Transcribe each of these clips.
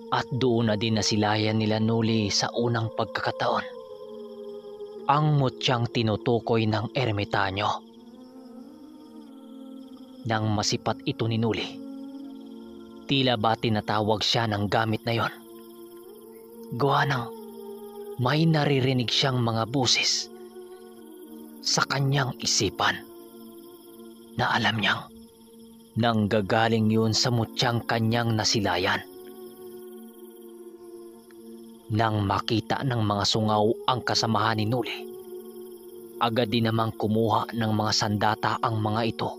At doon na din nasilayan nila Nuli sa unang pagkakataon ang mutyang tinutukoy ng ermitanyo. Nang masipat ito ni Nuli, tila ba tinatawag siya ng gamit na yon. Gawa ng may naririnig siyang mga buses sa kanyang isipan na alam niyang nanggagaling yun sa mutyang kanyang nasilayan. Nang makita ng mga sungaw ang kasamahan ni Nuli, agad din namang kumuha ng mga sandata ang mga ito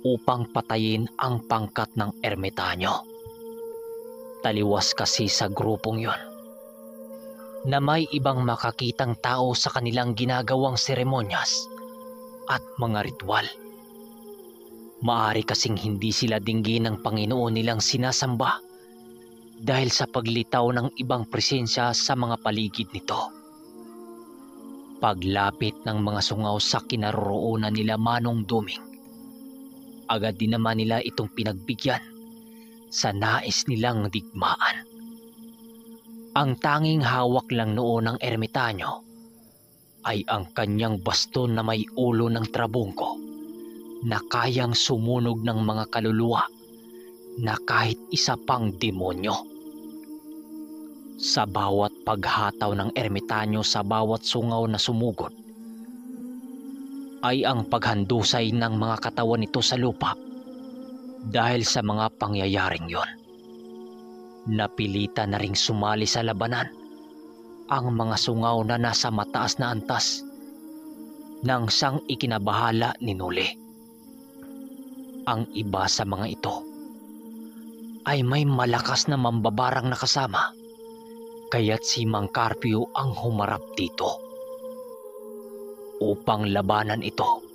upang patayin ang pangkat ng ermitanyo. Taliwas kasi sa grupong yon na may ibang makakitang tao sa kanilang ginagawang seremonyas at mga ritual. Maari kasing hindi sila dinggin ng Panginoon nilang sinasamba dahil sa paglitaw ng ibang presensya sa mga paligid nito. Paglapit ng mga sungaw sa kinaroroonan nila Manong Duming, agad din naman nila itong pinagbigyan sa nais nilang digmaan. Ang tanging hawak lang noon ng ermitanyo ay ang kanyang baston na may ulo ng trabungko na kayang sumunog ng mga kaluluwa na kahit isa pang demonyo. Sa bawat paghataw ng ermitanyo sa bawat sungaw na sumugod, ay ang paghandusay ng mga katawan nito sa lupa dahil sa mga pangyayaring yon. Napilitan na ring sumali sa labanan ang mga sungaw na nasa mataas na antas ng siyang ikinabahala ni Nuli. Ang iba sa mga ito ay may malakas na mambabarang na kasama, kaya't si Mang Carpio ang humarap dito upang labanan ito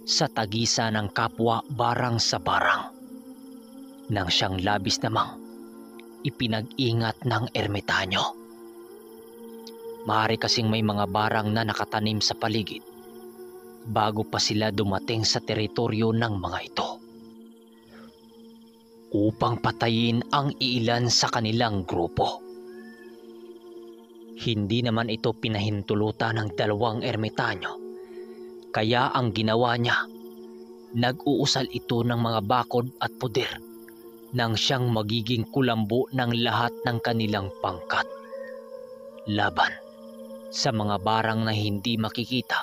sa tagisan ng kapwa barang sa barang, nang siyang labis namang ipinag-ingat ng ermitanyo. Maaari kasing may mga barang na nakatanim sa paligid bago pa sila dumating sa teritoryo ng mga ito upang patayin ang iilan sa kanilang grupo. Hindi naman ito pinahintulutan ng dalawang ermitanyo, kaya ang ginawa niya, nag-uusal ito ng mga bakod at puder nang siyang magiging kulambo ng lahat ng kanilang pangkat laban sa mga barang na hindi makikita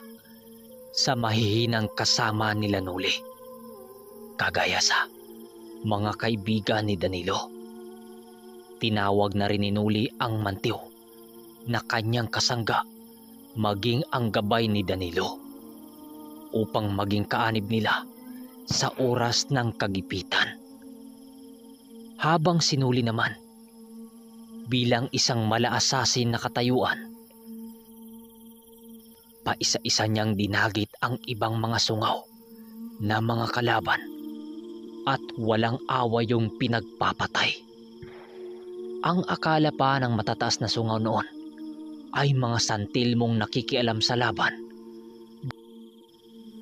sa mahihinang kasama nila Nuli, kagaya sa mga kaibigan ni Danilo. Tinawag na rin ni Nuli ang mantiw na kanyang kasangga maging ang gabay ni Danilo upang maging kaanib nila sa oras ng kagipitan. Habang si Nuli naman, bilang isang malaasasin na katayuan, paisa-isa niyang dinagit ang ibang mga sungaw na mga kalaban at walang awa yung pinagpapatay. Ang akala pa ng matataas na sungaw noon ay mga santilmong nakikialam sa laban.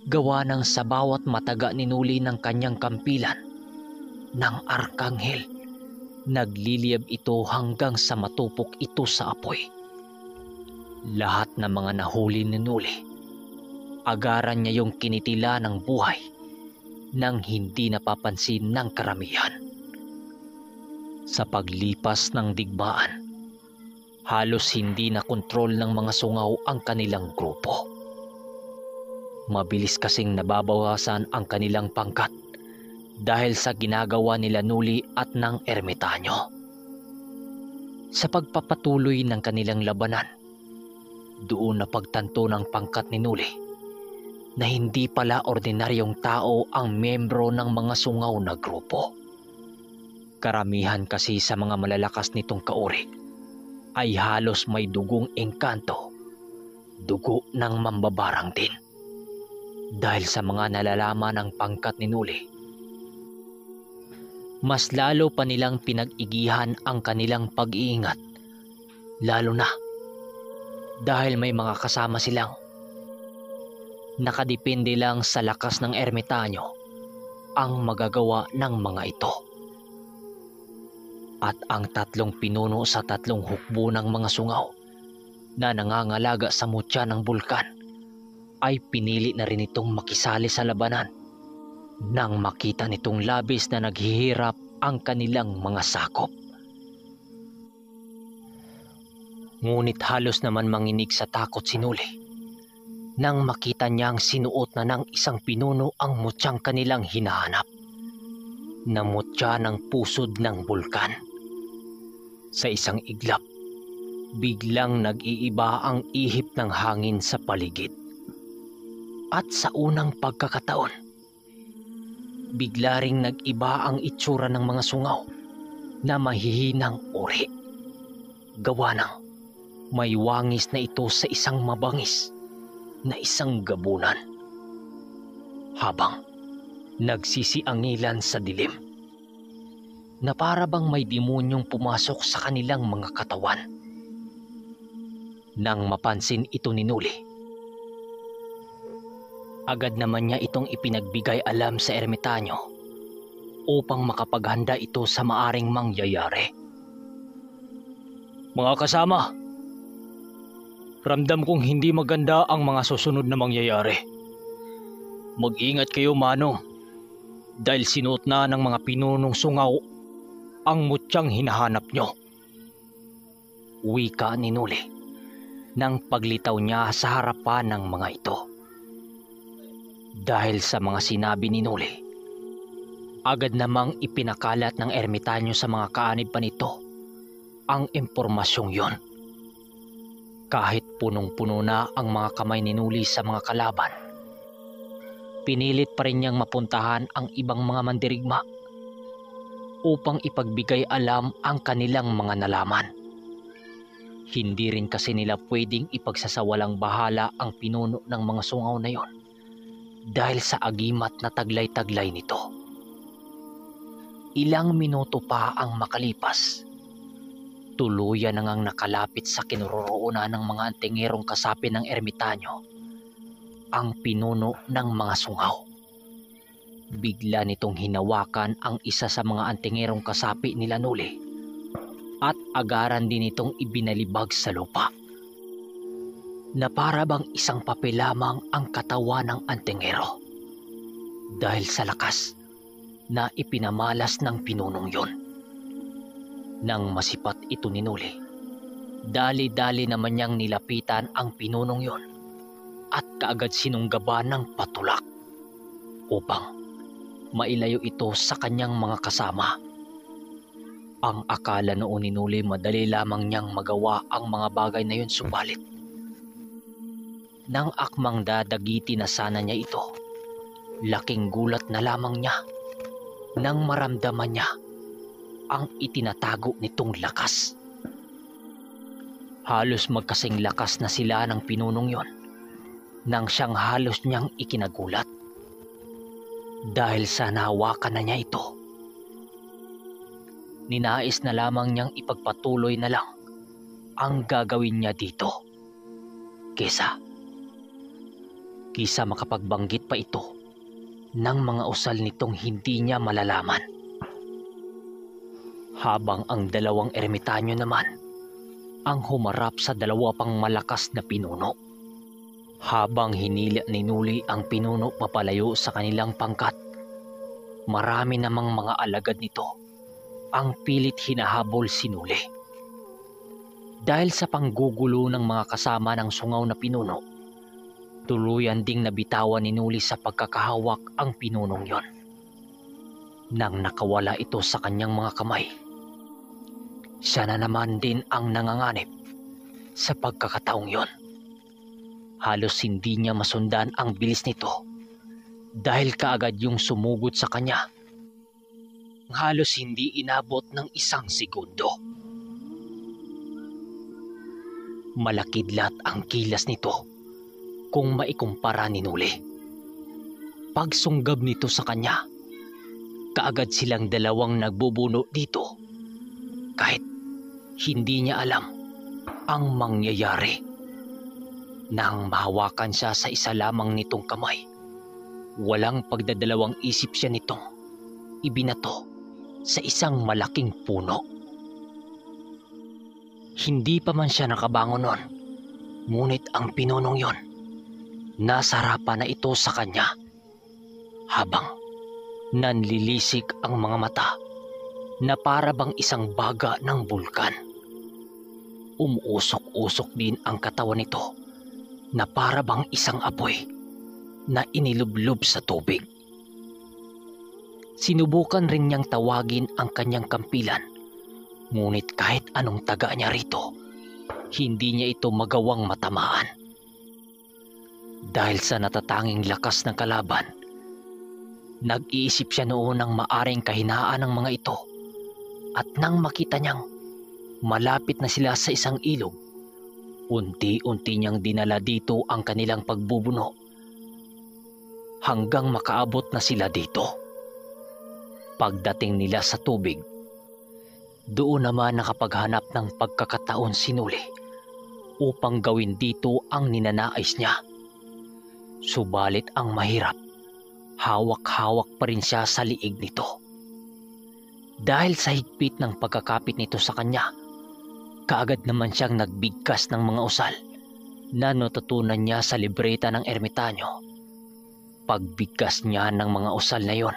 Gawa ng sa bawat mataga ni Nuli ng kanyang kampilan ng arkanghel, nagliliyab ito hanggang sa matupok ito sa apoy. Lahat ng mga nahuli ni Nuli, agaran niya yung kinitila ng buhay nang hindi napapansin ng karamihan. Sa paglipas ng digmaan, halos hindi na kontrol ng mga sungaw ang kanilang grupo. Mabilis kasing nababawasan ang kanilang pangkat dahil sa ginagawa nila Nuli at ng ermitanyo. Sa pagpapatuloy ng kanilang labanan, doon na pagtanto ng pangkat ni Nuli na hindi pala ordinaryong tao ang miyembro ng mga sungaw na grupo. Karamihan kasi sa mga malalakas nitong kauri ay halos may dugong engkanto, dugo ng mambabarang din. Dahil sa mga nalalaman ng pangkat ni Nuli, mas lalo pa nilang pinag-igihan ang kanilang pag-iingat, lalo na dahil may mga kasama silang nakadepende lang sa lakas ng ermitanyo ang magagawa ng mga ito. At ang tatlong pinuno sa tatlong hukbo ng mga sungaw na nangangalaga sa mutya ng bulkan ay pinili na rin itong makisali sa labanan nang makita nitong labis na naghihirap ang kanilang mga sakop. Ngunit halos naman manginig sa takot si Nuli nang makita niyang sinuot na ng isang pinuno ang mutyang kanilang hinahanap, na mutya ng pusod ng bulkan. Sa isang iglap, biglang nag-iiba ang ihip ng hangin sa paligid. At sa unang pagkakataon, bigla ring nag-iba ang itsura ng mga sungaw na mahihinang uri. Gawa ng may wangis na ito sa isang mabangis na isang gabunan, habang nagsisiangilan sa dilim, na para bang may demonyong pumasok sa kanilang mga katawan. Nang mapansin ito ni Nuli, agad naman niya itong ipinagbigay alam sa ermitanyo upang makapaghanda ito sa maaring mangyayari. Mga kasama, ramdam kong hindi maganda ang mga susunod na mangyayari. Mag-ingat kayo, Manong, dahil sinuot na ng mga pinunong sungaw ang mutyang hinahanap nyo. Wika ni Nuli nang paglitaw niya sa harapan ng mga ito. Dahil sa mga sinabi ni Nuli, agad namang ipinakalat ng ermitanyo sa mga kaanib pa nito ang impormasyong yon. Kahit punong-puno na ang mga kamay ni Nuli sa mga kalaban, pinilit pa rin niyang mapuntahan ang ibang mga mandirigma upang ipagbigay alam ang kanilang mga nalaman. Hindi rin kasi nila pwedeng ipagsasawalang bahala ang pinuno ng mga sungaw na yon dahil sa agimat na taglay-taglay nito. Ilang minuto pa ang makalipas, tuluyan na ngang nakalapit sa kinuroroonan ng mga antingerong kasapi ng ermitanyo ang pinuno ng mga sungaw. Bigla nitong hinawakan ang isa sa mga antingerong kasapi nila Nuli at agaran din itong ibinalibag sa lupa, na para bang isang papel lamang ang katawan ng antingero dahil sa lakas na ipinamalas ng pinunong yon. Nang masipat ito ni Nuli, dali-dali naman niyang nilapitan ang pinunong yon at kaagad sinunggaban ng patulak upang mailayo ito sa kanyang mga kasama. Ang akala noon ni Nuli madali lamang niyang magawa ang mga bagay na yun, subalit nang akmang dadagiti na sana niya ito, laking gulat na lamang niya nang maramdaman niya ang itinatago nitong lakas. Halos magkasing lakas na sila ng pinunong yon nang siyang halos niyang ikinagulat dahil sa nahawakan na niya ito. Ninais na lamang niyang ipagpatuloy na lang ang gagawin niya dito kesa makapagbanggit pa ito ng mga usal nitong hindi niya malalaman. Habang ang dalawang ermitanyo naman ang humarap sa dalawa pang malakas na pinuno. Habang hinila ni Nuli ang pinuno papalayo sa kanilang pangkat, marami namang mga alagad nito ang pilit hinahabol si Nuli. Dahil sa panggugulo ng mga kasama ng sungaw na pinuno, tuluyan ding nabitawan ni Nuli sa pagkakahawak ang pinunong yon. Nang nakawala ito sa kanyang mga kamay, siya na naman din ang nanganganib sa pagkakataong yon. Halos hindi niya masundan ang bilis nito dahil kaagad yung sumugod sa kanya. Halos hindi inabot ng 1 segundo. Malakidlat ang kilas nito kung maikumpara ni Nuli. Pagsunggab nito sa kanya, kaagad silang dalawang nagbubuno dito kahit hindi niya alam ang mangyayari. Nang mahawakan siya sa isa lamang nitong kamay, walang pagdadalawang isip siya nitong ibinato sa isang malaking puno. Hindi pa man siya nakabangon noon, ngunit ang pinunong yon, nasa harapan na ito sa kanya. Habang nanlilisik ang mga mata na para bang isang baga ng bulkan. Umuusok-usok din ang katawan nito na para bang isang apoy na inilublob sa tubig. Sinubukan rin niyang tawagin ang kanyang kampilan, ngunit kahit anong taga niya rito, hindi niya ito magawang matamaan. Dahil sa natatanging lakas ng kalaban, nag-iisip siya noon ng maaring kahinaan ng mga ito, at nang makita niyang malapit na sila sa isang ilog, unti-unti niyang dinala dito ang kanilang pagbubuno hanggang makaabot na sila dito. Pagdating nila sa tubig, doon naman nakapaghanap ng pagkakataon si Nuli upang gawin dito ang ninanais niya. Subalit ang mahirap, hawak-hawak pa rin siya sa liig nito. Dahil sa higpit ng pagkakapit nito sa kanya, kaagad naman siyang nagbigkas ng mga usal na natutunan niya sa libreta ng ermitanyo. Pagbigkas niya ng mga usal na yon,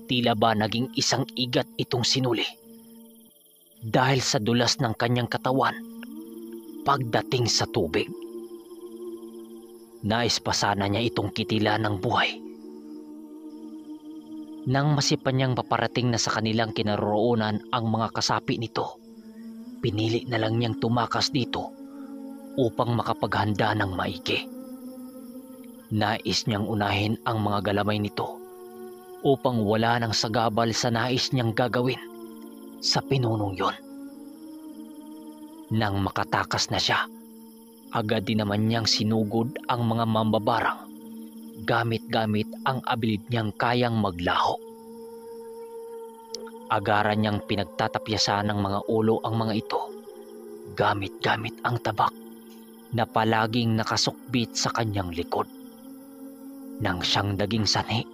tila ba naging isang igat itong si Nuli. Dahil sa dulas ng kanyang katawan pagdating sa tubig. Nais pa sana niya itong kitila ng buhay. Nang masipan niyang paparating na sa kanilang kinaroroonan ang mga kasapi nito, pinili na lang niyang tumakas dito upang makapaghanda ng maigi. Nais niyang unahin ang mga galamay nito upang wala nang sagabal sa nais niyang gagawin sa pinunong yon. Nang makatakas na siya, agad din naman niyang sinugod ang mga mambabarang gamit-gamit ang abilid niyang kayang maglaho. Agaran niyang pinagtatapyasan ng mga ulo ang mga ito, gamit-gamit ang tabak na palaging nakasukbit sa kanyang likod, nang siyang naging sanhi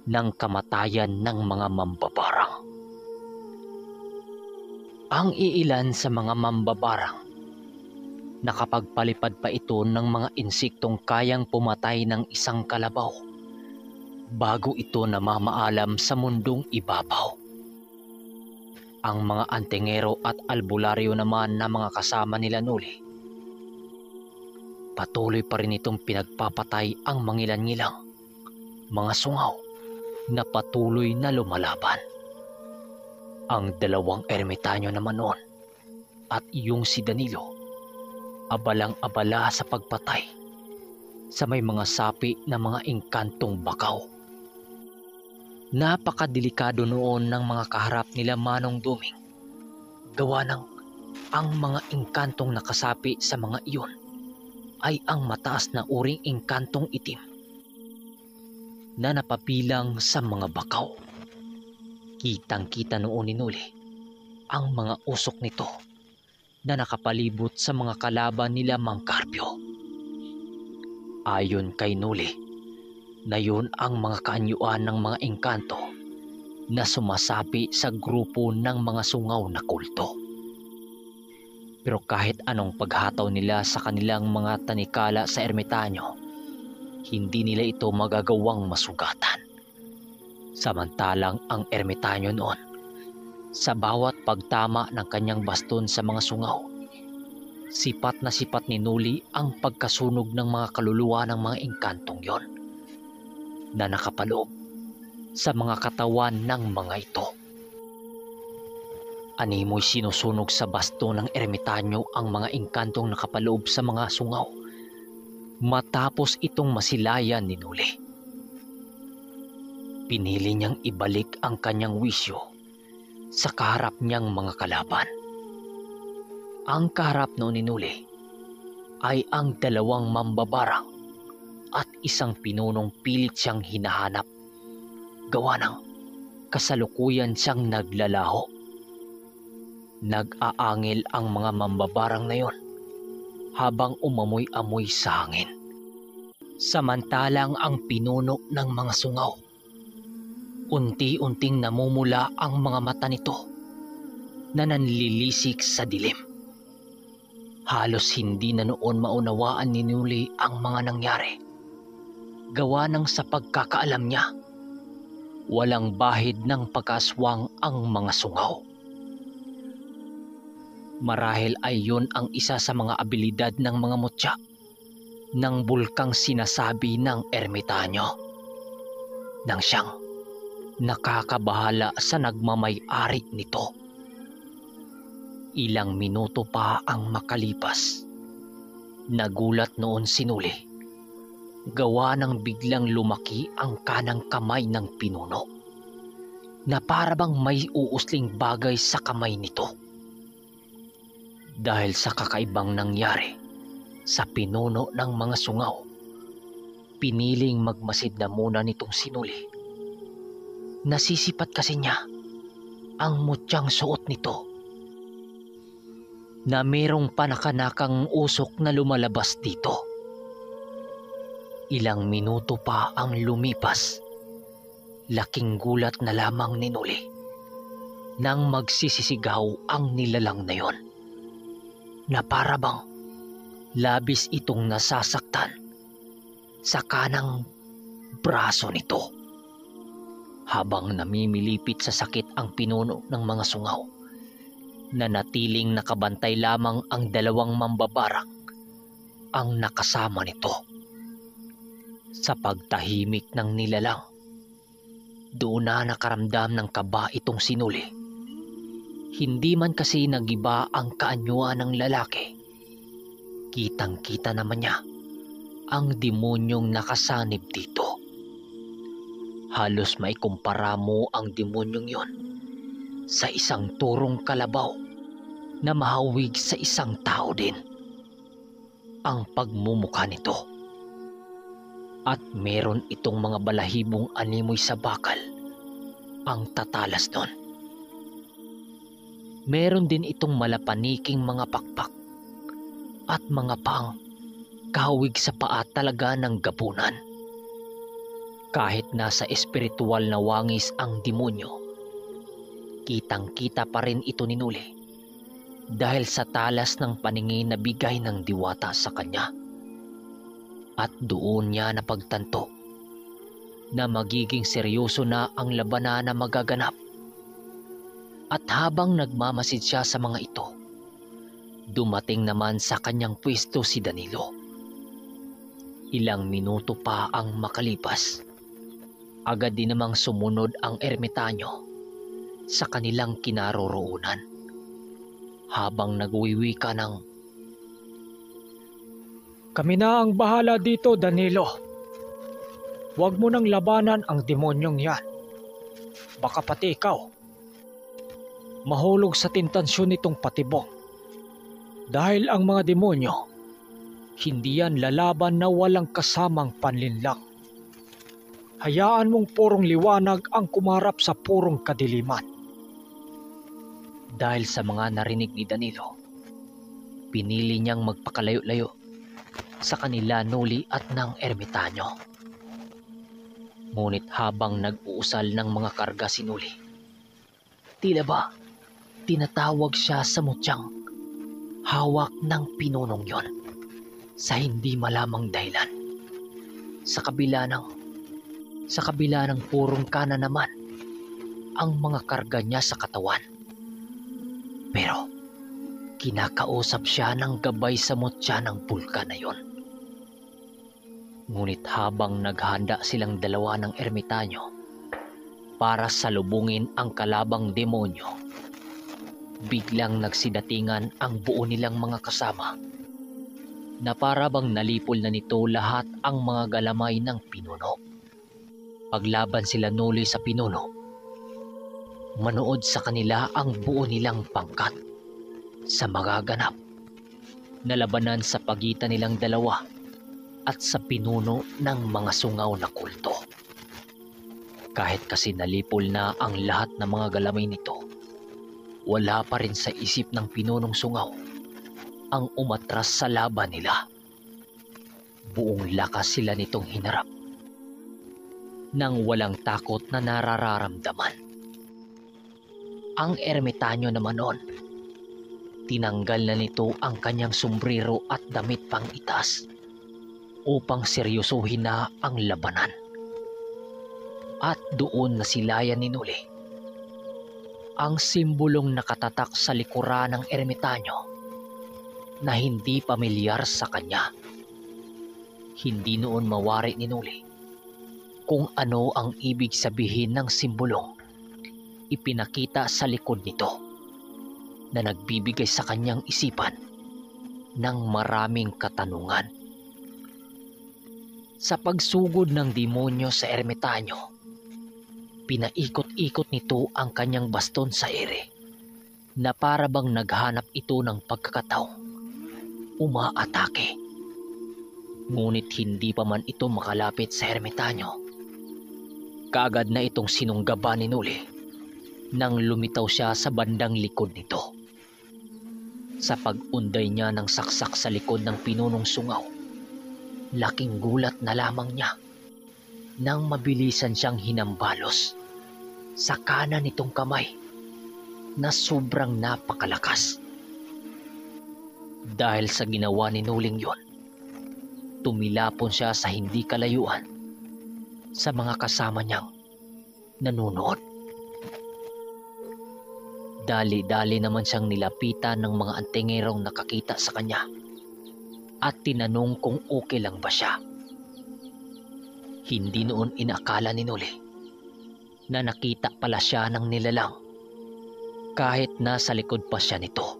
ng kamatayan ng mga mambabarang. Ang iilan sa mga mambabarang, nakapagpalipad pa ito ng mga insektong kayang pumatay ng isang kalabaw bago ito namamaalam sa mundong ibabaw. Ang mga antingero at albularyo naman na mga kasama nila Nuli, patuloy pa rin itong pinagpapatay ang mangilan-ngilang mga sungaw na patuloy na lumalaban. Ang dalawang ermitanyo naman noon at yung si Danilo, abalang-abala sa pagpatay sa may mga sapi na mga engkantong bakaw. Napakadelikado noon ng mga kaharap nila Manong Duming, gawa ng ang mga engkantong nakasapi sa mga iyon ay ang mataas na uring engkantong itim na napapilang sa mga bakaw. Kitang-kita noon ni Nuli ang mga usok nito na nakapalibot sa mga kalaban nila Mang Carpio. Ayon kay Nuli, na yun ang mga kaanyuan ng mga engkanto na sumasapi sa grupo ng mga sungaw na kulto. Pero kahit anong paghataw nila sa kanilang mga tanikala sa ermitanyo, hindi nila ito magagawang masugatan. Samantalang ang ermitanyo noon, sa bawat pagtama ng kanyang baston sa mga sungaw, sipat na sipat ni Nuli ang pagkasunog ng mga kaluluwa ng mga engkantong yon na nakapaloob sa mga katawan ng mga ito. Animoy sinusunog sa baston ng ermitanyo ang mga engkantong nakapaloob sa mga sungaw matapos itong masilayan ni Nuli. Pinili niyang ibalik ang kanyang wisyo sa kaharap niyang mga kalaban. Ang kaharap noon ni Nuli ay ang dalawang mambabarang at isang pinunong pilit siyang hinahanap, gawa ng kasalukuyan siyang naglalaho. Nag-aangil ang mga mambabarang na yon habang umamoy-amoy sa hangin. Samantalang ang pinuno ng mga sungaw, unti-unting namumula ang mga mata nito na nanlilisik sa dilim. Halos hindi na noon maunawaan ni Nuli ang mga nangyari. Gawa ng sa pagkakaalam niya, walang bahid ng pag-aswang ang mga sungaw. Marahil ay yun ang isa sa mga abilidad ng mga mutya ng bulkang sinasabi ng ermitanyo, nang siyang nakakabahala sa nagmamay-ari nito. Ilang minuto pa ang makalipas. Nagulat noon si Nuli, gawa ng biglang lumaki ang kanang kamay ng pinuno, na para bang may uusling bagay sa kamay nito. Dahil sa kakaibang nangyari sa pinuno ng mga sungaw, piniling magmasid na muna nitong si Nuli. Nasisipat kasi niya ang mutyang suot nito, na merong panakanakang usok na lumalabas dito. Ilang minuto pa ang lumipas. Laking gulat na lamang ni Nuli nang magsisisigaw ang nilalang na yon, na para bang labis itong nasasaktan sa kanang braso nito. Habang namimilipit sa sakit ang pinuno ng mga sungaw, nanatiling nakabantay lamang ang dalawang mambabarang ang nakasama nito. Sa pagtahimik ng nilalang, doon na nakaramdam ng kaba itong si Nuli. Hindi man kasi nagiba ang kaanyuan ng lalaki, kitang-kita naman niya ang demonyong nakasanib dito. Halos maikumpara mo ang demonyong yon sa isang turong kalabaw na mahawig sa isang tao din. Ang pagmumukha nito, at meron itong mga balahibong animoy sa bakal ang tatalas nun. Meron din itong malapaniking mga pakpak at mga pang kahawig sa paa talaga ng gabunan. Kahit nasa espiritual na wangis ang demonyo, kitang-kita pa rin ito ni Nuli dahil sa talas ng paningin na bigay ng diwata sa kanya. At doon niya napagtanto na magiging seryoso na ang labanan na magaganap. At habang nagmamasid siya sa mga ito, dumating naman sa kanyang pwesto si Danilo. Ilang minuto pa ang makalipas, agad din namang sumunod ang ermitanyo sa kanilang kinaroroonan, habang nagwiwika ng, "Kami na ang bahala dito, Danilo. Huwag mo nang labanan ang demonyong yan. Baka pati ikaw mahulog sa tentansyon nitong patibong. Dahil ang mga demonyo, hindi yan lalaban na walang kasamang panlinlang. Hayaan mong purong liwanag ang kumarap sa purong kadiliman." Dahil sa mga narinig ni Danilo, pinili niyang magpakalayo-layo sa kanila Nuli at ng ermitanyo. Ngunit habang nag-uusal ng mga karga si Nuli, tila ba tinatawag siya sa mutyang hawak ng pinunong yon sa hindi malamang dahilan. Sa kabila ng purong kana naman ang mga karga niya sa katawan. Pero kinakausap siya ng gabay sa mutya ng bulkan na yon. Ngunit habang naghanda silang dalawa ng ermitanyo para salubungin ang kalabang demonyo, biglang nagsidatingan ang buo nilang mga kasama, na para bang nalipol na nito lahat ang mga galamay ng pinuno. Paglaban sila Nuli sa pinuno, manood sa kanila ang buo nilang pangkat sa magaganap na labanan sa pagitan nilang dalawa at sa pinuno ng mga sungaw na kulto. Kahit kasi nalipol na ang lahat ng mga galamay nito, wala pa rin sa isip ng pinunong sungaw ang umatras sa laban nila. Buong lakas sila nitong hinarap nang walang takot na nararamdaman. Ang ermitanyo naman noon, tinanggal na nito ang kanyang sombrero at damit pang itaas upang seryosohin na ang labanan. At doon nasilayan ni Noli ang simbolong nakatatak sa likuran ng ermitanyo na hindi pamilyar sa kanya. Hindi noon mawari ni Noli kung ano ang ibig sabihin ng simbolong ipinakita sa likod nito na nagbibigay sa kanyang isipan ng maraming katanungan. Sa pagsugod ng demonyo sa ermitanyo, pinaikot-ikot nito ang kanyang baston sa ere na para bang naghanap ito ng pagkakataong umaatake. Ngunit hindi pa man ito makalapit sa ermitanyo, kaagad na itong sinunggaban ni Noli nang lumitaw siya sa bandang likod nito. Sa pag-unday niya ng saksak sa likod ng pinunong sungaw, laking gulat na lamang niya nang mabilisan siyang hinambalos sa kanan nitong kamay na sobrang napakalakas. Dahil sa ginawa ni Noling yon, tumilapon siya sa hindi kalayuan sa mga kasama niyang nanunood. Dali-dali naman siyang nilapitan ng mga antingerong nakakita sa kanya at tinanong kung okay lang ba siya. Hindi noon inakala ni Noli na nakita pala siya ng nilalang kahit nasa likod pa siya nito.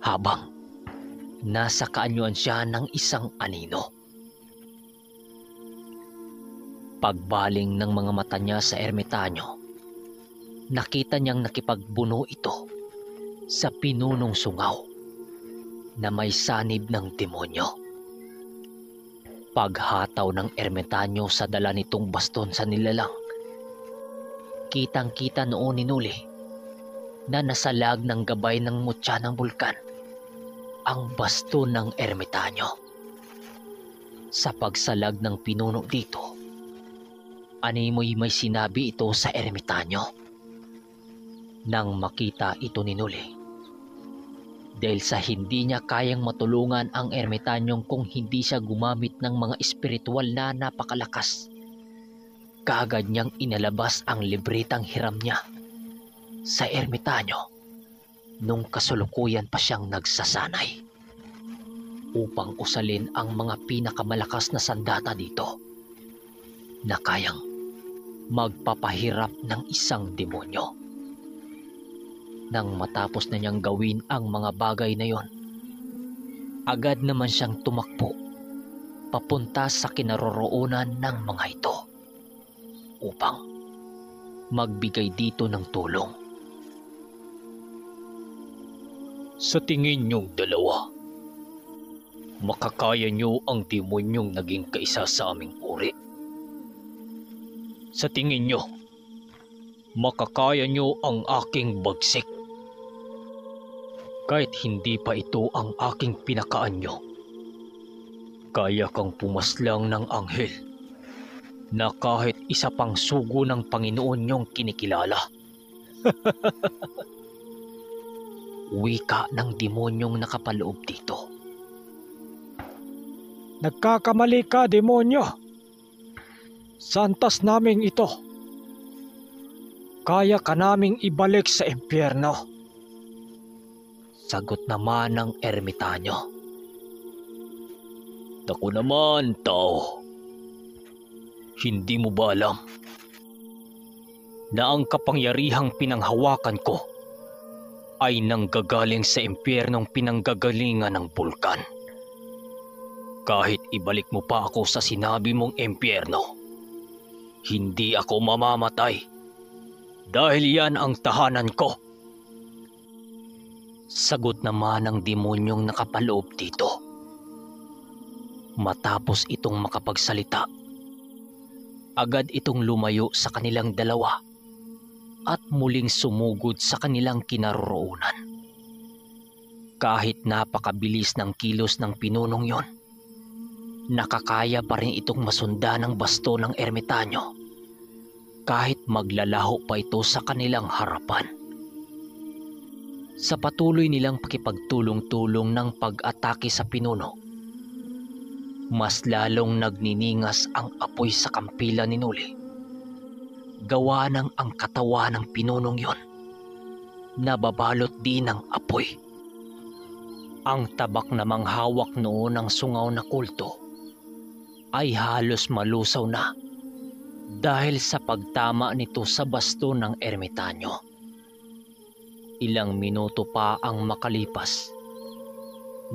Habang nasa kaanyuan siya ng isang anino. Pagbaling ng mga mata niya sa ermitanyo, nakita niyang nakipagbuno ito sa pinunong sungaw na may sanib ng demonyo. Paghataw ng ermitanyo sa dala nitong baston sa nilalang, kitang-kita noon ni Noli na nasalag ng gabay ng mutya ng bulkan ang baston ng ermitanyo. Sa pagsalag ng pinuno dito, animoy may sinabi ito sa ermitanyo. Nang makita ito ni Noli, dahil sa hindi niya kayang matulungan ang ermitanyong kung hindi siya gumamit ng mga espiritual na napakalakas, kaagad niyang inalabas ang libretang hiram niya sa ermitanyo nung kasulukuyan pa siyang nagsasanay upang usalin ang mga pinakamalakas na sandata dito na kayang magpapahirap ng isang demonyo. Nang matapos na niyang gawin ang mga bagay na yon, agad naman siyang tumakbo papunta sa kinaroroonan ng mga ito upang magbigay dito ng tulong. Sa tingin niyong dalawa, makakaya niyo ang demonyong naging kaisa sa aming uri? Sa tingin niyo, makakaya niyo ang aking bagsik? Kahit hindi pa ito ang aking pinakaanyo, kaya kang pumaslang ng anghel na kahit isa pang sugo ng Panginoon niyong kinikilala. Wika ng demonyong nakapaloob dito. Nagkakamali ka, demonyo. Santas naming ito. Kaya ka naming ibalik sa impyerno. Sagot naman ng ermitanyo. Naku naman, tao. Hindi mo ba alam na ang kapangyarihang pinanghawakan ko ay nanggagaling sa impyernong pinanggagalingan ng bulkan? Kahit ibalik mo pa ako sa sinabi mong impyerno, hindi ako mamamatay dahil yan ang tahanan ko. Sagot naman ng demonyong nakapaloob dito. Matapos itong makapagsalita, agad itong lumayo sa kanilang dalawa at muling sumugod sa kanilang kinaroroonan. Kahit napakabilis ng kilos ng pinunong yon, nakakaya pa rin itong masundan ng basto ng ermitanyo kahit maglalaho pa ito sa kanilang harapan. Sa patuloy nilang pakipagtulong-tulong ng pag-atake sa pinuno, mas lalong nagniningas ang apoy sa kampila ni Nuli. Gawa ng ang katawan ng pinunong yon nababalot din ng apoy. Ang tabak namang hawak noon ng sungaw na kulto ay halos malusaw na dahil sa pagtama nito sa basto ng ermitanyo. Ilang minuto pa ang makalipas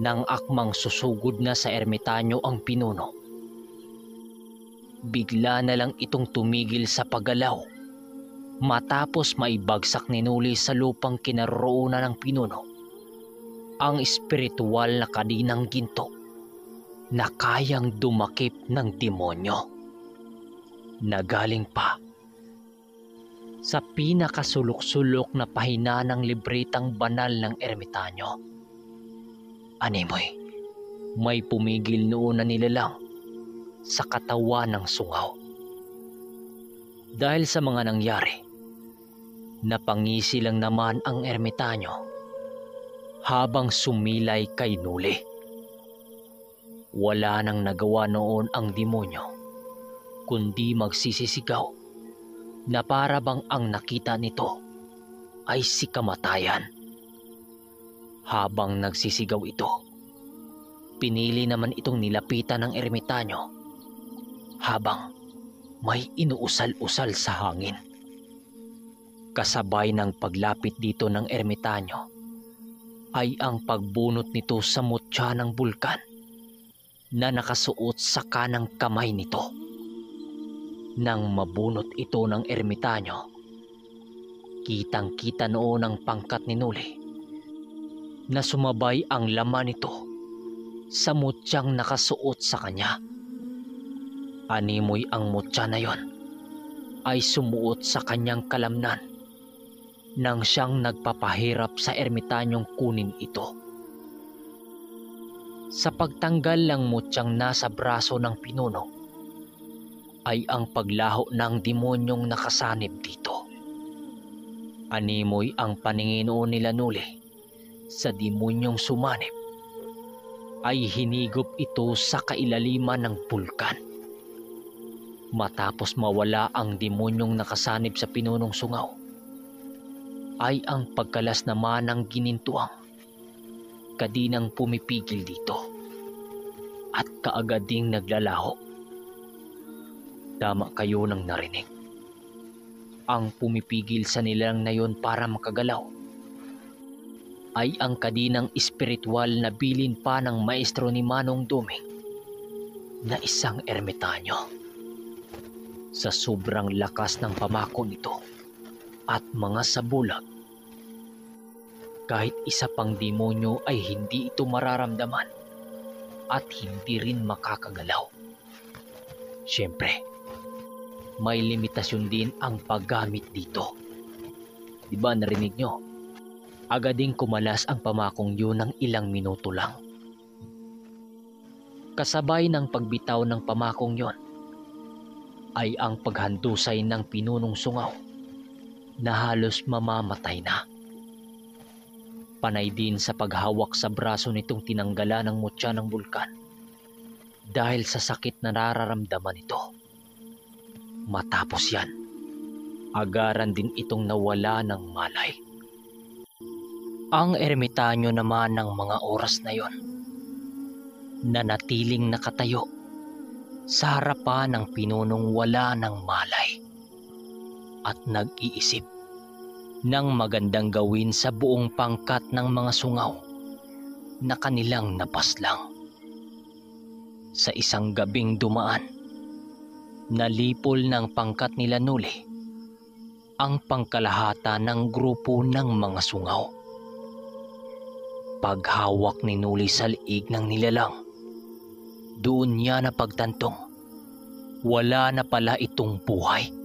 nang akmang susugod na sa ermitanyo ang pinuno. Bigla na lang itong tumigil sa paggalaw matapos maibagsak ni Nuli sa lupang kinaroroonan ng pinuno ang espiritual na kadinang ginto na kayang dumakip ng demonyo na galing pa sa pinakasulok-sulok na pahina ng libretang banal ng ermitanyo. Animoy, may pumigil noon na nilalang sa katawan ng sungaw. Dahil sa mga nangyari, napangisi lang naman ang ermitanyo habang sumilay kay Nuli. Wala nang nagawa noon ang demonyo kundi magsisisigaw na para bang ang nakita nito ay si kamatayan. Habang nagsisigaw ito, pinili naman itong nilapitan ng ermitanyo habang may inuusal-usal sa hangin. Kasabay ng paglapit dito ng ermitanyo ay ang pagbunot nito sa mutya ng bulkan na nakasuot sa kanang kamay nito. Nang mabunot ito ng ermitanyo, kitang-kita noon ang pangkat ni Nuli na sumabay ang laman nito sa mutyang nakasuot sa kanya. Animoy ang mutya na yon ay sumuot sa kanyang kalamnan nang siyang nagpapahirap sa ermitanyong kunin ito. Sa pagtanggal ng mutyang nasa braso ng pinuno ay ang paglaho ng demonyong nakasanib dito. Animoy ang paningin noon nila Nuli sa demonyong sumanib ay hinigop ito sa kailaliman ng bulkan. Matapos mawala ang demonyong nakasanib sa pinunong sungaw, ay ang pagkalas naman ng ginintuang kadinang pumipigil dito at kaagad ding naglalaho. Tama kayo ng narinig. Ang pumipigil sa nilalang na yon para makagalaw ay ang kadinang espiritual na bilin pa ng maestro ni Manong Duming na isang ermitanyo. Sa sobrang lakas ng pamako nito at mga sabulag, kahit isa pang demonyo ay hindi ito mararamdaman at hindi rin makakagalaw. Siyempre, may limitasyon din ang paggamit dito. Diba narinig nyo? Agading kumalas ang pamakong yun ng ilang minuto lang. Kasabay ng pagbitaw ng pamakong yon ay ang paghandusay ng pinunong sungaw na halos mamamatay na. Panay din sa paghawak sa braso nitong tinanggala ng mutya ng bulkan dahil sa sakit na nararamdaman ito. Matapos yan, agaran din itong nawala ng malay. Ang ermitanyo naman ng mga oras na yon, nanatiling nakatayo sa harapan ng pinunong wala ng malay at nag-iisip ng magandang gawin sa buong pangkat ng mga sungaw na kanilang napaslang. Sa isang gabing dumaan, nalipol ng pangkat nila Nuli ang pangkalahata ng grupo ng mga sungaw. Paghawak ni Nuli sa liig ng nilalang, doon niya napagtantong wala na pala itong buhay.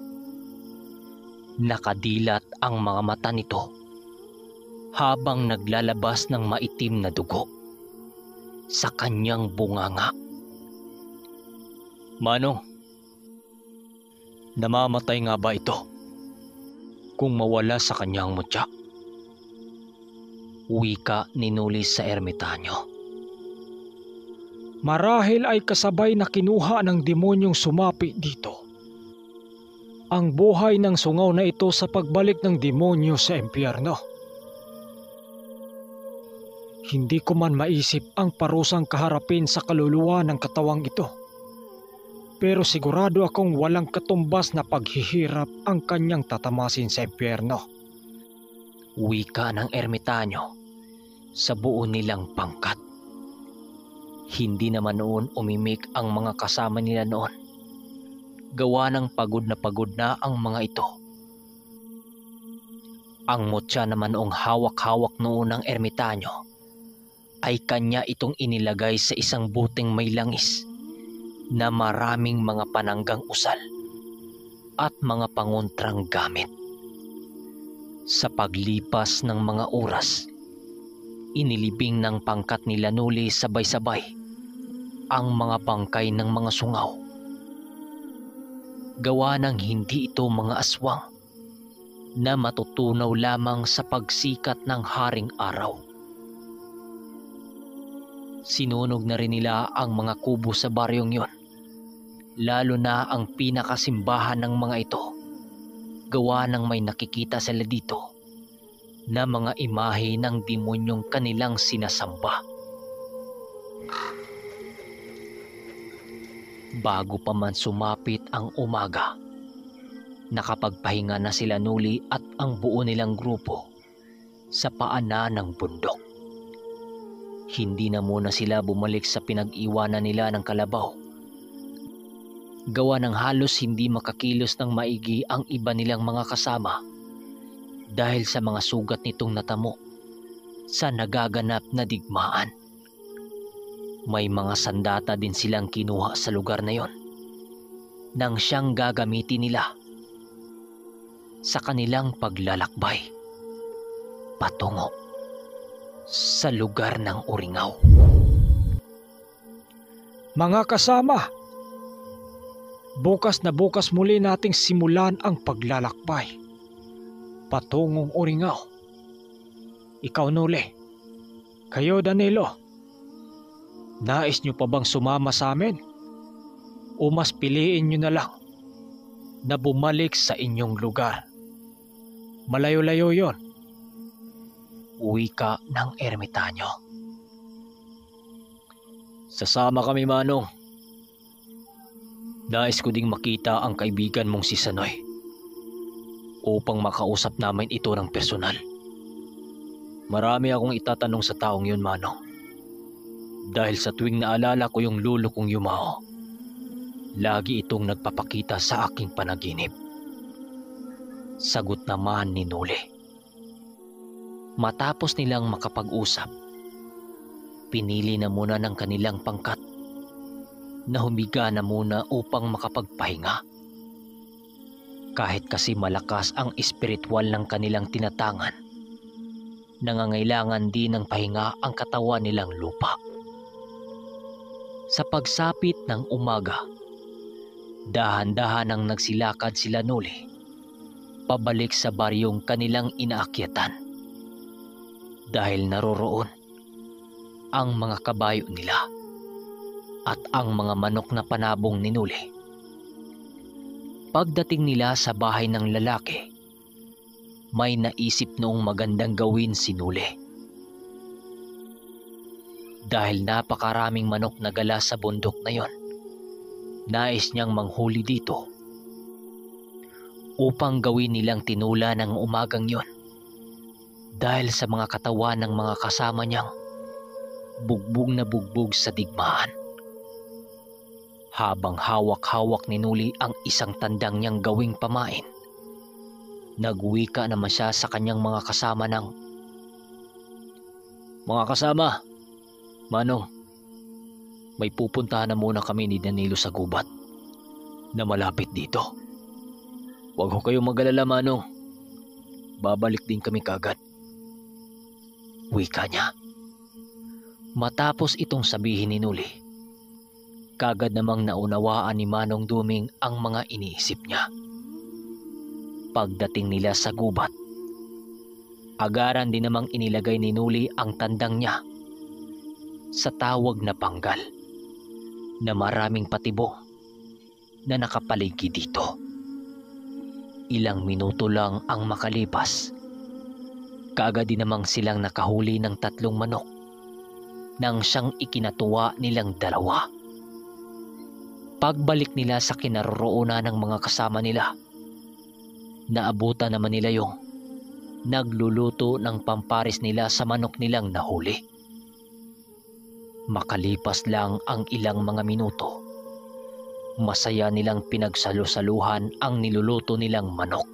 Nakadilat ang mga mata nito habang naglalabas ng maitim na dugo sa kanyang bunganga. Manong, namamatay nga ba ito kung mawala sa kanyang mutya? Wika ni Nuli sa ermitanyo. Marahil ay kasabay na kinuha ng demonyong sumapi dito ang buhay ng sungaw na ito sa pagbalik ng demonyo sa impyerno. Hindi ko man maisip ang parusang kaharapin sa kaluluwa ng katawang ito. Pero sigurado akong walang katumbas na paghihirap ang kanyang tatamasin sa impyerno. Wika ng ermitanyo sa buo nilang pangkat. Hindi naman noon umimik ang mga kasama nila noon. Gawa ng pagod na ang mga ito. Ang mutya naman noong hawak-hawak noon ng ermitanyo ay kanya itong inilagay sa isang buting may langis na maraming mga pananggang usal at mga pangontrang gamit. Sa paglipas ng mga oras, inilibing ng pangkat nila Nuli sabay-sabay ang mga bangkay ng mga sungaw. Gawa ng hindi ito mga aswang na matutunaw lamang sa pagsikat ng haring araw. Sinunog na rin nila ang mga kubo sa baryong yon, lalo na ang pinakasimbahan ng mga ito. Gawa ng may nakikita sila dito na mga imahe ng demonyong kanilang sinasamba. Bago pa man sumapit ang umaga, nakapagpahinga na sila Nuli at ang buo nilang grupo sa paanan ng bundok. Hindi na muna sila bumalik sa pinag-iwanan nila ng kalabaw. Gawa ng halos hindi makakilos ng maigi ang iba nilang mga kasama dahil sa mga sugat nitong natamo sa nagaganap na digmaan. May mga sandata din silang kinuha sa lugar na yon nang siyang gagamitin nila sa kanilang paglalakbay patungo sa lugar ng Uringaw. Mga kasama, bukas na bukas muli nating simulan ang paglalakbay patungong Uringaw. Ikaw Nuli, kayo Danilo, nais nyo pa bang sumama sa amin? O mas piliin nyo na lang na bumalik sa inyong lugar? Malayo-layo yon. Wika ng ermitanyo. Sasama kami, Manong. Nais ko ding makita ang kaibigan mong si Sanoy upang makausap namin ito ng personal. Marami akong itatanong sa taong yun, Manong. Dahil sa tuwing naalala ko yung lulo kong Yumao, lagi itong nagpapakita sa aking panaginip. Sagot naman ni Nuli. Matapos nilang makapag-usap, pinili na muna ng kanilang pangkat na humiga na muna upang makapagpahinga. Kahit kasi malakas ang espiritual ng kanilang tinatangan, nangangailangan din ng pahinga ang katawan nilang lupa. Sa pagsapit ng umaga, dahan-dahan ang nagsilakad sila Nuli pabalik sa baryong kanilang inaakyatan. Dahil naroroon ang mga kabayo nila at ang mga manok na panabong ni Nuli. Pagdating nila sa bahay ng lalaki, may naisip noong magandang gawin si Nuli. Dahil napakaraming manok na gala sa bundok na yon, nais niyang manghuli dito upang gawin nilang tinula ng umagang yon. Dahil sa mga katawan ng mga kasama niyang bugbog na bugbog sa digmaan. Habang hawak-hawak ni Nuli ang isang tandang niyang gawing pamain, nagwika naman siya sa kanyang mga kasama ng, "Mga kasama, Manong, may pupuntahan na muna kami ni Danilo sa gubat na malapit dito. Huwag ho kayong mag-alala, Manong. Babalik din kami kagad." Wika niya. Matapos itong sabihin ni Nuli, kagad namang naunawaan ni Manong Duming ang mga iniisip niya. Pagdating nila sa gubat, Agaran din namang inilagay ni Nuli ang tandang niya sa tawag na panggal na maraming patibong na nakapaligid dito. Ilang minuto lang ang makalipas, kaagad din namang silang nakahuli ng 3 manok nang siyang ikinatuwa nilang 2. Pagbalik nila sa kinaroroonan ng mga kasama nila, naabutan naman nila yung nagluluto ng pampares nila sa manok nilang nahuli. Makalipas lang ang ilang mga minuto, masaya nilang pinagsalusaluhan ang niluluto nilang manok.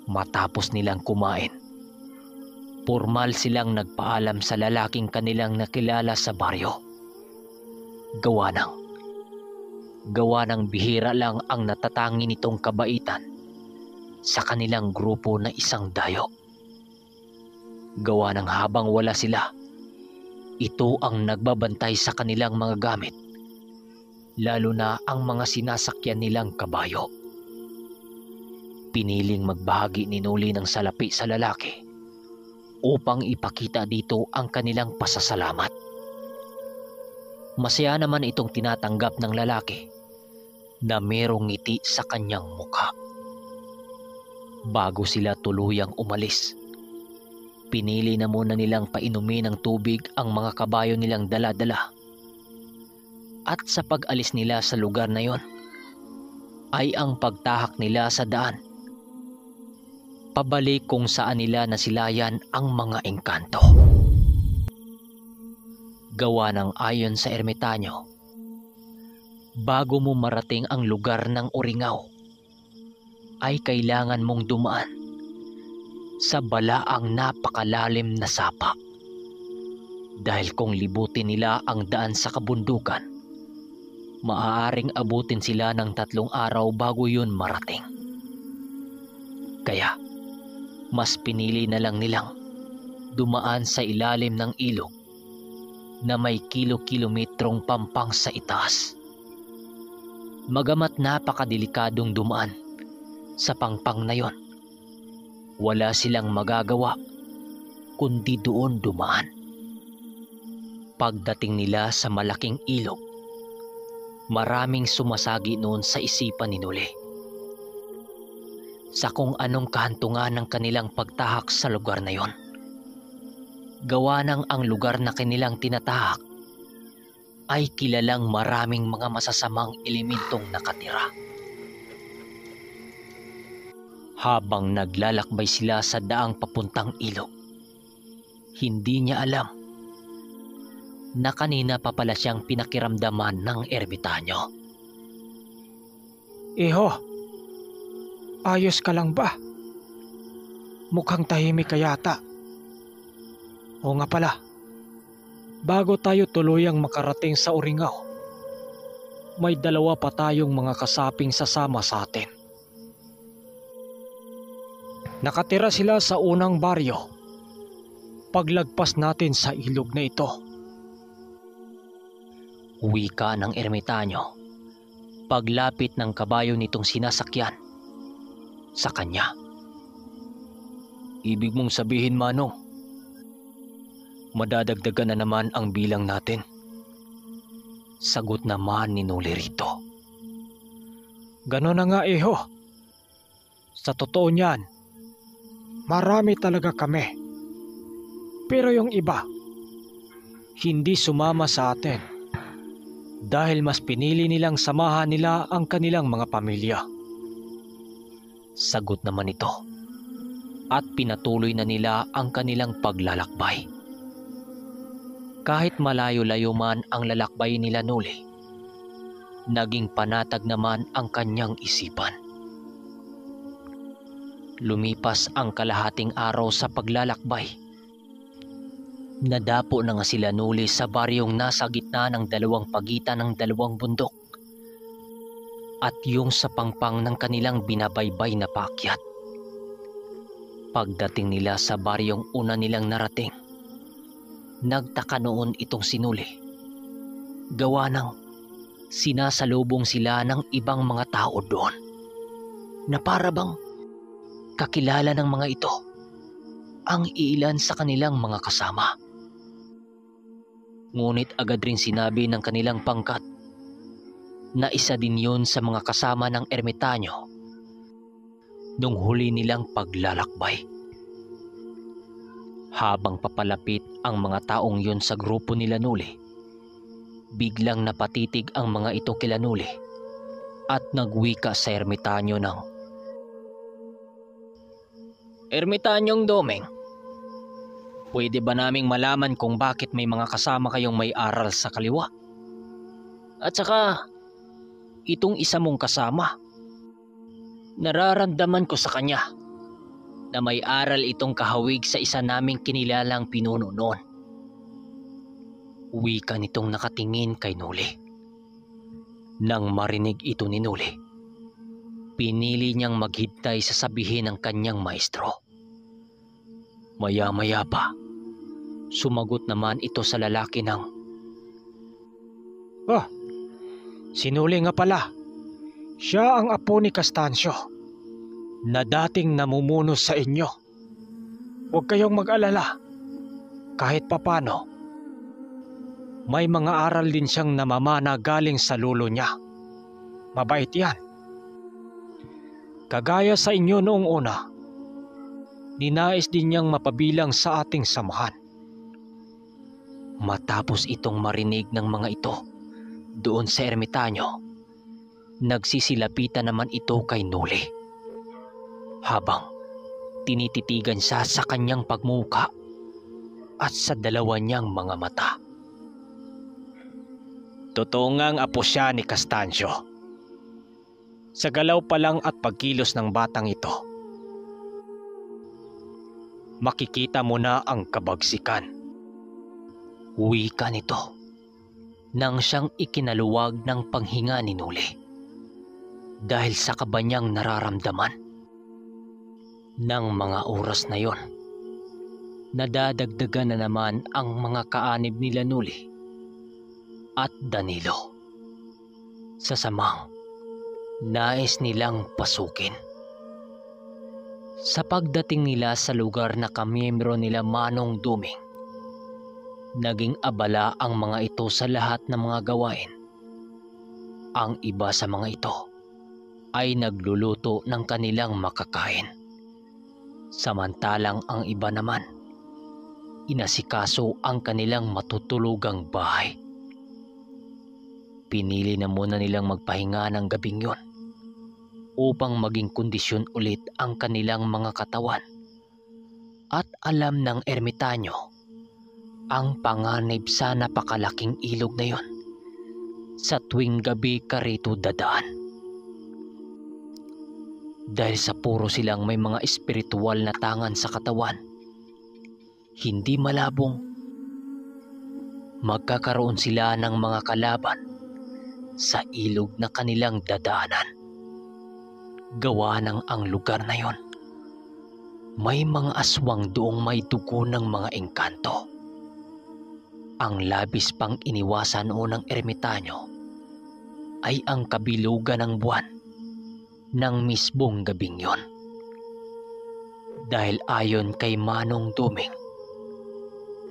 Matapos nilang kumain, formal silang nagpaalam sa lalaking kanilang nakilala sa baryo. Gawa ng bihira lang ang natatangi nitong kabaitan sa kanilang grupo na isang dayo. Gawa ng habang wala sila, ito ang nagbabantay sa kanilang mga gamit, lalo na ang mga sinasakyan nilang kabayo. Piniling magbahagi ni Nuli ng salapi sa lalaki upang ipakita dito ang kanilang pasasalamat. Masaya naman itong tinatanggap ng lalaki na merong ngiti sa kanyang mukha. Bago sila tuluyang umalis, pinili na muna nilang painumin ng tubig ang mga kabayo nilang dala-dala. At sa pag-alis nila sa lugar na yon, ay ang pagtahak nila sa daan, pabalik kung saan nila nasilayan ang mga engkanto. Gawa ng ayon sa ermitanyo, bago mo marating ang lugar ng Uringaw, ay kailangan mong dumaan sa balaang napakalalim na sapa. Dahil kung libutin nila ang daan sa kabundukan, maaaring abutin sila ng 3 araw bago yun marating. Kaya, mas pinili na lang nilang dumaan sa ilalim ng ilog na may kilo-kilometrong pampang sa itaas. Magamat napakadelikadong dumaan sa pangpang na yon, wala silang magagawa kundi doon dumaan. Pagdating nila sa malaking ilog, maraming sumasagi noon sa isipan ni Nuli sa kung anong kahantungan ng kanilang pagtahak sa lugar na yon. Gawa ng ang lugar na kanilang tinatahak ay kilalang maraming mga masasamang elementong nakatira. Habang naglalakbay sila sa daang papuntang ilog, hindi niya alam na kanina pa pala siyang pinakiramdaman ng ermitanyo. Iho, ayos ka lang ba? Mukhang tahimik ka yata. O nga pala, bago tayo tuluyang makarating sa Uringaw, may 2 pa tayong mga kasaping sasama sa atin. Nakatira sila sa unang baryo paglagpas natin sa ilog na ito. Wika ng ermitanyo paglapit ng kabayo nitong sinasakyan sa kanya. Ibig mong sabihin, Manong, madadagdagan na naman ang bilang natin? Sagot naman ni Nuli rito. Ganon na nga, Iho. Sa totoo niyan, marami talaga kami. Pero yung iba, hindi sumama sa atin dahil mas pinili nilang samahan nila ang kanilang mga pamilya. Sagot naman ito at pinatuloy na nila ang kanilang paglalakbay. Kahit malayo-layo man ang lalakbay nila Nuli, naging panatag naman ang kanyang isipan. Lumipas ang kalahating araw sa paglalakbay. Nadapo na nga sila Nuli sa baryong nasa gitna ng 2 pagitan ng 2 bundok at yung sa pangpang ng kanilang binabaybay na paakyat. Pagdating nila sa baryong una nilang narating, nagtaka noon itong si Nuli. Gawa ng sinasalubong sila ng ibang mga tao doon na para bang kakilala ng mga ito ang ilan sa kanilang mga kasama. Ngunit agad rin sinabi ng kanilang pangkat na isa din yun sa mga kasama ng ermitanyo nung huli nilang paglalakbay. Habang papalapit ang mga taong yun sa grupo nila Nuli, biglang napatitig ang mga ito kila Nuli at nagwika sa ermitanyo ng, "Ermitanyong Domeng, pwede ba naming malaman kung bakit may mga kasama kayong may aral sa kaliwa? At saka, itong isa mong kasama, nararamdaman ko sa kanya na may aral itong kahawig sa isa naming kinilalang pinuno noon." Wika nitong nakatingin kay Nuli. Nang marinig ito ni Nuli, pinili niyang maghintay sa sabihin ng kanyang maestro. Maya-maya pa, sumagot naman ito sa lalaki ng, Si Nuli nga pala. Siya ang apo ni Castancio na dating namumuno sa inyo. Huwag kayong mag-alala. Kahit papano, may mga aral din siyang namamana galing sa lolo niya. Mabait yan. Kagaya sa inyo noong una, ninais din niyang mapabilang sa ating samahan. Matapos itong marinig ng mga ito doon sa ermitanyo, nagsisilapitan naman ito kay Nuli habang tinititigan siya sa kanyang pagmuka at sa dalawa niyang mga mata. Totoo ngang apo siya ni Castancio. Sa galaw pa lang at pagkilos ng batang ito, makikita mo na ang kabagsikan. Wika nito nang siyang ikinaluwag ng panghinga ni Nuli dahil sa kaba niyang nararamdaman. Nang mga oras na yon, nadadagdagan na naman ang mga kaanib nila Nuli at Danilo. Sa samang nais nilang pasukin. Sa pagdating nila sa lugar na kamiyembro nila Manong Duming, naging abala ang mga ito sa lahat ng mga gawain. Ang iba sa mga ito ay nagluluto ng kanilang makakain. Samantalang ang iba naman, inasikaso ang kanilang matutulugang bahay. Pinili na muna nilang magpahinga ng gabing yon upang maging kondisyon ulit ang kanilang mga katawan. At alam ng ermitanyo ang panganib sa napakalaking ilog na yon sa tuwing gabi ka rito dadaan. Dahil sa puro silang may mga espiritual na tangan sa katawan, hindi malabong magkakaroon sila ng mga kalaban sa ilog na kanilang dadaanan. Gawa ng ang lugar na yon, may mga aswang doong may dugo ng mga engkanto. Ang labis pang iniwasan noon ng ermitanyo ay ang kabilugan ng buwan ng mismong gabing yon. Dahil ayon kay Manong Duming,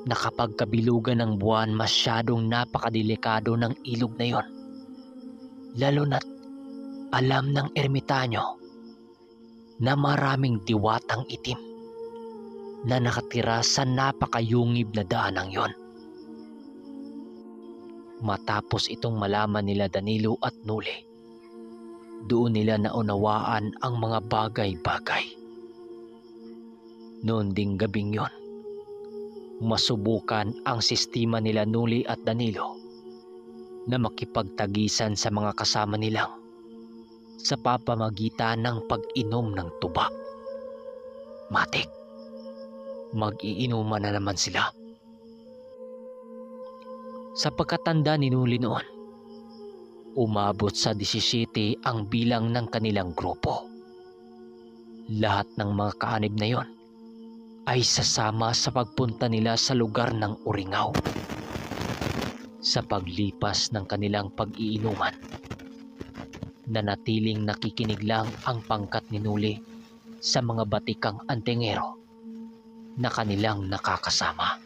na kapag kabilugan ng buwan masyadong napakadelikado ng ilog na yon, lalo na't alam ng ermitanyo na maraming diwatang itim na nakatira sa napakayungib na daanang yon. Matapos itong malaman nila Danilo at Nuli, doon nila naunawaan ang mga bagay-bagay. Noon ding gabing yon, masubukan ang sistema nila Nuli at Danilo na makipagtagisan sa mga kasama nilang sa papamagitan ng pag-inom ng tuba. Matik, mag-iinuman na naman sila. Sa pagkatanda ni Nuli noon, umabot sa 17 ang bilang ng kanilang grupo. Lahat ng mga kaanib na yon ay sasama sa pagpunta nila sa lugar ng Uringaw. Sa paglipas ng kanilang pag-iinuman, nanatiling nakikinig lang ang pangkat ni Nuli sa mga batikang antingero na kanilang nakakasama.